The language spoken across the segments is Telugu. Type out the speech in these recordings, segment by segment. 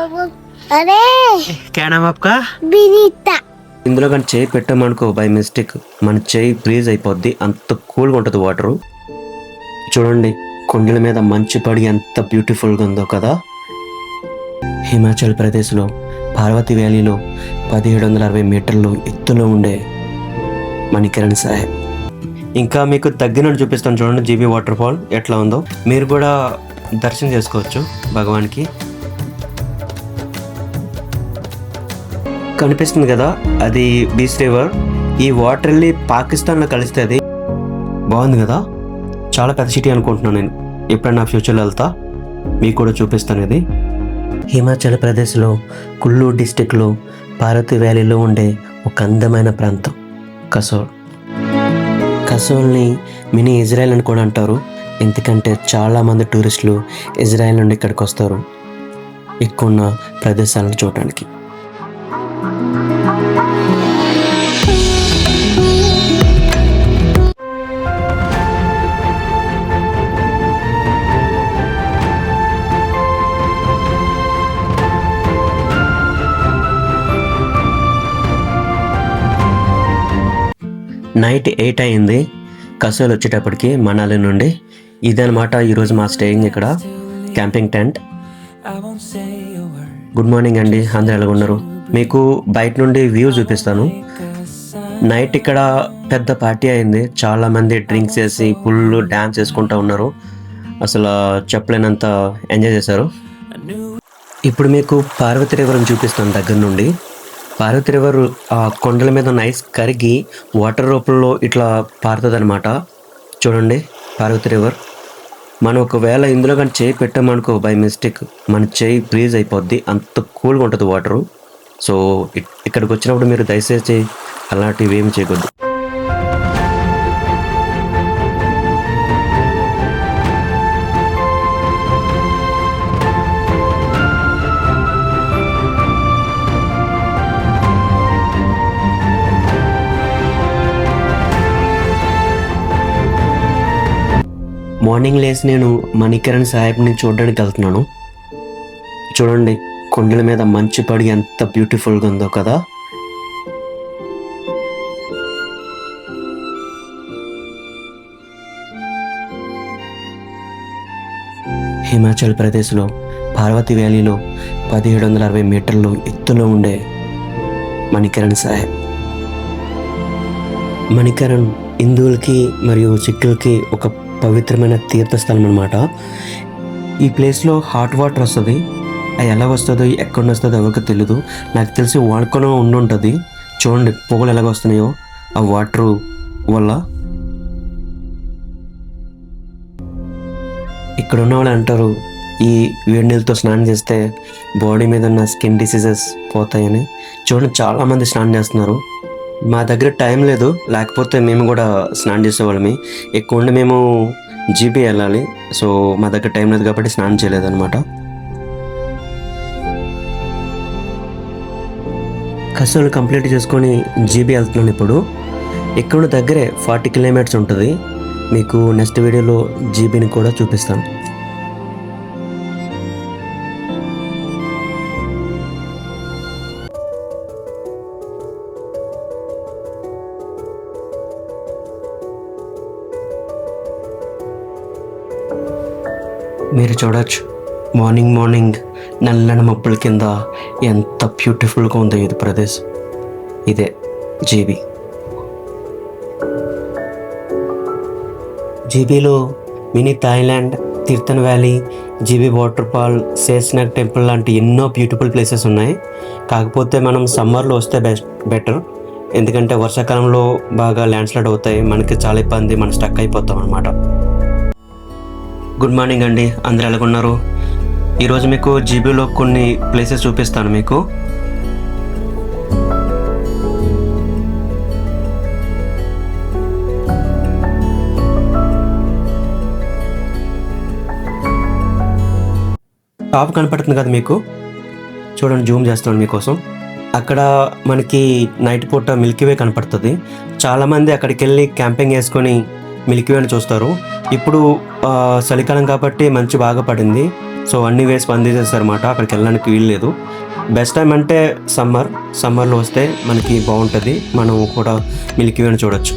अरे क्या नाम आपका? बिनीता ఇందులో కానీ చేయి పెట్టామనుకో బై మిస్టేక్ మన చేయి ఫ్రీజ్ అయిపోద్ది, అంత కూల్గా ఉంటుంది వాటరు. చూడండి కొండల మీద మంచు పడి ఎంత బ్యూటిఫుల్గా ఉందో కదా. హిమాచల్ ప్రదేశ్లో పార్వతి వ్యాలీలో 1760 మీటర్లు ఎత్తులో ఉండే మణికరణ్ సాహెబ్. ఇంకా మీకు దగ్గర నుండి చూపిస్తాను చూడండి జీబీ వాటర్ ఫాల్ ఎట్లా ఉందో. మీరు కూడా దర్శనం చేసుకోవచ్చు భగవాన్కి. కనిపిస్తుంది కదా అది బీచ్ రివర్. ఈ వాటర్ వెళ్ళి పాకిస్తాన్లో కలిస్తే అది బాగుంది కదా. చాలా పెద్ద సిటీ అనుకుంటున్నాను నేను. ఎప్పుడైనా ఫ్యూచర్లో వెళ్తా మీకు కూడా చూపిస్తాను. ఇది హిమాచల్ ప్రదేశ్లో కుల్లు డిస్టిక్లో పార్వతి వ్యాలీలో ఉండే ఒక అందమైన ప్రాంతం కసోల్. కసోల్ని మినీ ఇజ్రాయెల్ అని కూడా అంటారు, ఎందుకంటే చాలామంది టూరిస్టులు ఇజ్రాయెల్ నుండి ఇక్కడికి వస్తారు ఎక్కువ ఉన్న ప్రదేశాలను చూడడానికి. నైట్ 8 అయింది కసోల్ వచ్చేటప్పటికి మనాలి నుండి. ఇదనమాట ఈరోజు మా స్టేయింగ్ ఇక్కడ క్యాంపింగ్ టెంట్. గుడ్ మార్నింగ్ అండి, అందరూ ఎలా ఉన్నారు? మీకు బయట నుండి వ్యూ చూపిస్తాను. నైట్ ఇక్కడ పెద్ద పార్టీ అయింది, చాలామంది డ్రింక్స్ చేసి ఫుల్ డ్యాన్స్ చేసుకుంటూ ఉన్నారు. అసలు చెప్పలేనంత ఎంజాయ్ చేశారు. ఇప్పుడు మీకు పార్వతి రివర్ చూపిస్తాను దగ్గర నుండి. పార్వతి రివర్ ఆ కొండల మీద నైస్ కరిగి వాటర్ రూపంలో ఇట్లా పారుతుంది అనమాట. చూడండి పార్వతి రివర్. మనం ఒకవేళ ఇందులో కానీ చేయి పెట్టామనుకో బై మిస్టేక్ మన చేయి ఫ్రీజ్ అయిపోద్ది, అంత కూల్గా ఉంటుంది వాటరు. సో ఇక్కడికి వచ్చినప్పుడు మీరు దయచేసి అలాంటివి ఏమి చేయకూడదు. మార్నింగ్ లేసి నేను మణికరణ్ సాహెబ్ని చూడడానికి వెళ్తున్నాను. చూడండి కొండల మీద మంచు పడి ఎంత బ్యూటిఫుల్గా ఉందో కదా. హిమాచల్ ప్రదేశ్లో పార్వతి వ్యాలీలో 1760 మీటర్లు ఎత్తులో ఉండే మణికరణ్ సాహెబ్. మణికరణ్ హిందువులకి మరియు సిక్కులకి ఒక పవిత్రమైన తీర్థస్థలం అనమాట. ఈ ప్లేస్లో హాట్ వాటర్ వస్తుంది. అది ఎలా వస్తుందో ఎక్కడ వస్తుందో ఎవరికి తెలియదు. నాకు తెలిసి వాడుకొని ఉండుంటుంది. చూడండి పొగలు ఎలాగ వస్తున్నాయో ఆ వాటరు వల్ల. ఇక్కడ ఉన్న వాళ్ళు అంటారు ఈ వేడి నీళ్ళతో స్నానం చేస్తే బాడీ మీద ఉన్న స్కిన్ డిసీజెస్ పోతాయని. చూడండి చాలామంది స్నానం చేస్తున్నారు. మా దగ్గర టైం లేదు, లేకపోతే మేము కూడా స్నానం చేసేవాళ్ళమి. ఎక్కువ ఉండి మేము జీబీ వెళ్ళాలి, సో మా దగ్గర టైం లేదు కాబట్టి స్నానం చేయలేదన్నమాట. కసోల్ కంప్లీట్ చేసుకొని జీబీ వెళ్తున్నాను ఇప్పుడు. ఇక్కడ దగ్గరే 40 కిలోమీటర్స్ ఉంటుంది. మీకు నెక్స్ట్ వీడియోలో జీబీని కూడా చూపిస్తాను. మీరు చూడవచ్చు మార్నింగ్ నల్లని మబ్బుల కింద ఎంత బ్యూటిఫుల్గా ఉందో ఇది ప్రదేశం. ఇదే జీబీ. జీబీలో mini Thailand, Tirthan valley, Jibhi water fall, Sheshnag temple లాంటి ఎన్నో బ్యూటిఫుల్ ప్లేసెస్ ఉన్నాయి. కాకపోతే మనం సమ్మర్లో వస్తే బెటర్, ఎందుకంటే వర్షాకాలంలో బాగా ల్యాండ్ స్లైడ్ అవుతాయి, మనకి చాలా ఇబ్బంది, మనం స్టక్ అయిపోతాం అన్నమాట. గుడ్ మార్నింగ్ అండి, అందరూ ఎలాగున్నారు? ఈరోజు మీకు జీబీలో కొన్ని ప్లేసెస్ చూపిస్తాను మీకు. టాప్ కనపడుతుంది కదా మీకు, చూడండి జూమ్ చేస్తాను మీకోసం. అక్కడ మనకి నైట్ పూట మిల్కీ వే కనపడుతుంది. చాలామంది అక్కడికి వెళ్ళి క్యాంపింగ్ వేసుకొని మిల్కీ వేని చూస్తారు. ఇప్పుడు చలికాలం కాబట్టి మంచు బాగా పడింది. సో అన్ని వేసి బంద్ చేశారన్నమాట. అక్కడికి వెళ్ళడానికి వీలు లేదు. బెస్ట్ టైం అంటే సమ్మర్లో వస్తే మనకి బాగుంటుంది. మనం కూడా మిల్కీ వేని చూడొచ్చు.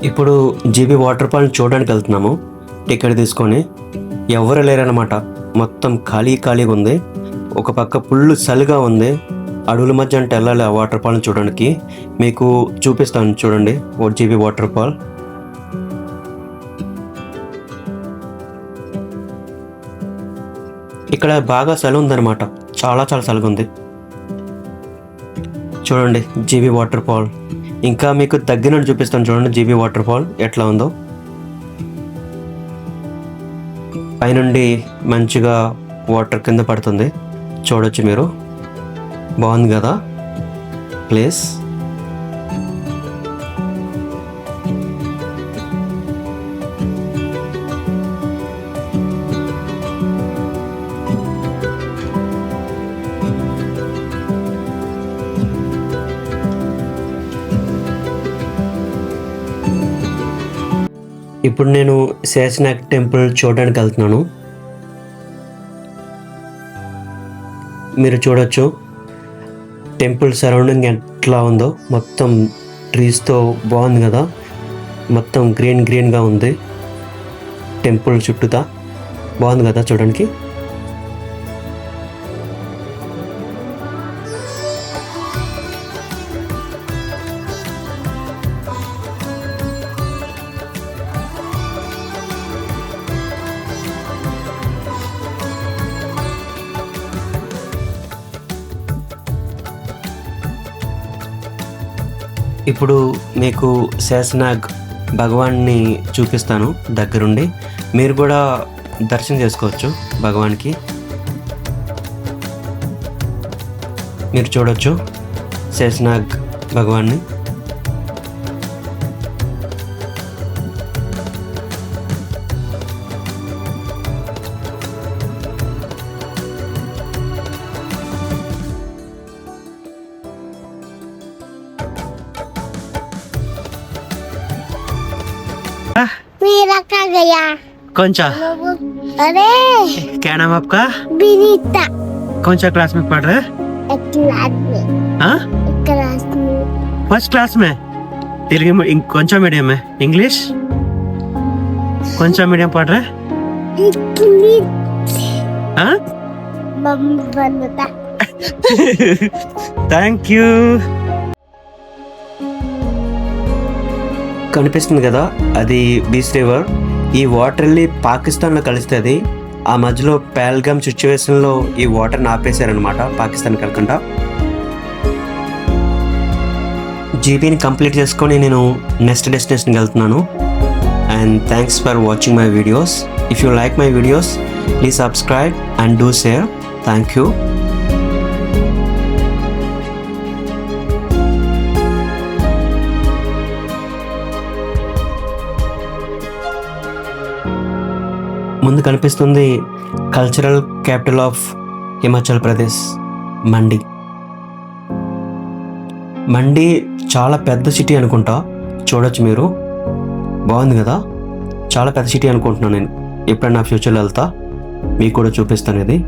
ఇప్పుడు జీబీ వాటర్ ఫాల్ చూడడానికి వెళ్తున్నాము. టికెట్ తీసుకొని ఎవరు లేరనమాట. మొత్తం ఖాళీగా ఉంది. ఒక పక్క ఫుల్ చలిగా ఉంది. అడవుల మధ్య అంటే వెళ్ళాలి ఆ వాటర్ ఫాల్ని చూడడానికి. మీకు చూపిస్తాను చూడండి జీబీ వాటర్ ఫాల్. ఇక్కడ బాగా చలి ఉందన్నమాట. చాలా చలిగా ఉంది. చూడండి జీబీ వాటర్ ఫాల్. ఇంకా మీకు దగ్గర నుండి చూపిస్తాను చూడండి జీబీ వాటర్ ఫాల్ ఎట్లా ఉందో. పైనుండి మంచిగా వాటర్ కింద పడుతుంది, చూడొచ్చు మీరు. బాగుంది కదా ప్లేస్. ఇప్పుడు నేను శేషనాగ్ టెంపుల్ చూడడానికి వెళ్తున్నాను. మీరు చూడొచ్చు టెంపుల్ సరౌండింగ్ ఎట్లా ఉందో. మొత్తం ట్రీస్తో బాగుంది కదా. మొత్తం గ్రీన్గా ఉంది టెంపుల్ చుట్టూతా. బాగుంది కదా చూడడానికి. ఇప్పుడు మీకు శేషనాగ్ భగవాన్ని చూపిస్తాను దగ్గరుండి. మీరు కూడా దర్శనం చేసుకోవచ్చు భగవాన్కి. మీరు చూడొచ్చు శేషనాగ్ భగవాన్ని. मेरा क्या गया? कौन सा? अरे क्या नाम आपका? विनीता। कौन सा क्लास में पढ़ रहे? एक क्लास में। हाँ, एक क्लास में। फर्स्ट क्लास में। तेलुगु कौन सा मीडियम है? इंग्लिश? कौन सा मीडियम पढ़ रहे? इंग्लिश। हाँ, मम्मी बनता। Thank you. కనిపిస్తుంది కదా అది బీచ్ రివర్. ఈ వాటర్ వెళ్ళి పాకిస్తాన్లో కలుస్తుంది. ఆ మధ్యలో పహల్గామ్ సిచ్యువేషన్లో ఈ వాటర్ని ఆపేశారనమాట పాకిస్తాన్కి వెళ్ళకుండా. జీబీని కంప్లీట్ చేసుకొని నేను నెక్స్ట్ డెస్టినేషన్కి వెళ్తున్నాను. And thanks for watching my videos. If you like my videos please subscribe and do share. Thank you. ముందు కనిపిస్తుంది cultural capital of Himachal Pradesh Mandi. Mandi చాలా పెద్ద సిటీ అనుకుంటా. చూడొచ్చు మీరు. బాగుంది కదా. చాలా పెద్ద సిటీ అనుకుంటున్నాను నేను. ఎప్పుడైనా ఫ్యూచర్లో వెళ్తా మీకు కూడా చూపిస్తాను ఇది.